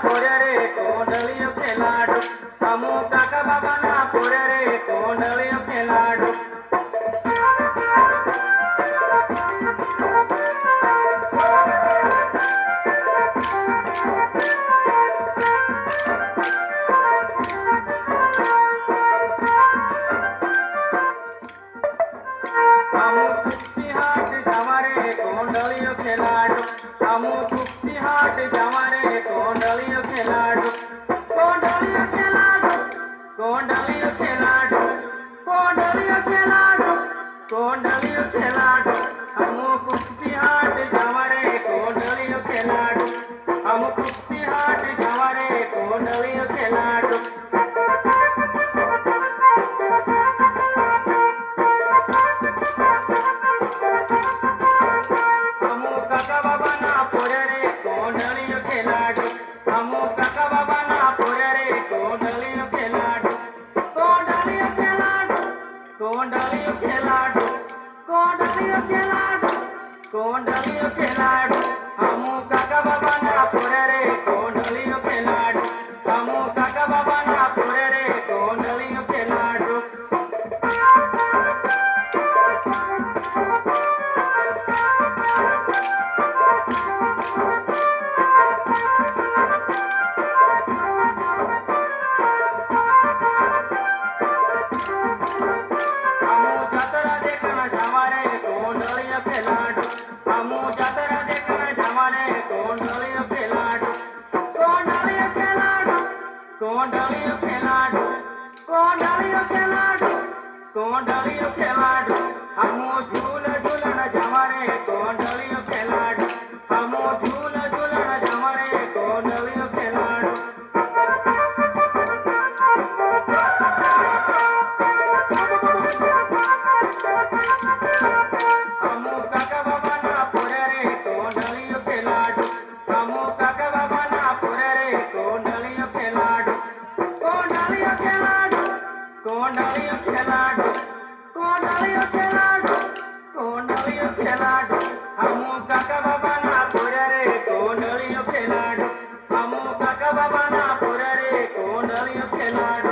पोरे रे कोंडलियो खेलाडू हमू काका बाबा ना पोरे रे कोंडलियो खेलाडू हमू कुप्पी हाट जमारे कोंडलियो खेलाडू हमू कुप्पी हाट जमारे कोंडलियो खेलाडू कोंडलियो खेलाडू कोंडलियो खेलाडू कोंडलियो खेलाडू कोंडलियो खेलाडू हमू कुप्पी हाट जमारे कोंडलियो खेलाडू हमू कुप्पी हाट जमारे कोंडलियो खेलाडू हमू काका बाबा ना पोरे रे कोंडलियो खेलाडू हमू काका बाबा ना पोरे रे कोंडलियो खेलाडू कोंडलियो खेलाडू कोंडलियो खेलाडू कोंडलियो खेलाडू कोंडलियो खेलाडू हमू काका बाबा ना पोरे रे कोंडलियो खेलाडू हमू काका बाबा ना पोरे रे कोंडलियो खेलाडू हमू जातरा देखना जमारे कोंडलियो खेलाडू हमू जातरा देखना जमारे कोंडलियो खेलाडू कोंडलियो खेलाडू कोंडलियो खेलाडू कोंडलियो खेलाडू कोंडलियो खेलाडू हमू झूल झूलन जमारे कोंडलियो खेलाडू हमू झूल झूलन जमारे कोंडलियो खेलाडू हमू काका बाबा ना पोरे रे कोंडलियो खेलाडू हमू काका बाबा ना पोरे रे कोंडलियो खेलाडू कोंडलियो खेलाडू कोंडलियो खेलाडू कोंडलियो खेलाडू कोंडलियो खेलाडू हमू काका बाबा ना पोरे रे कोंडलियो खेलाडू हमू काका बाबा ना पोरे रे कोंडलियो खेलाडू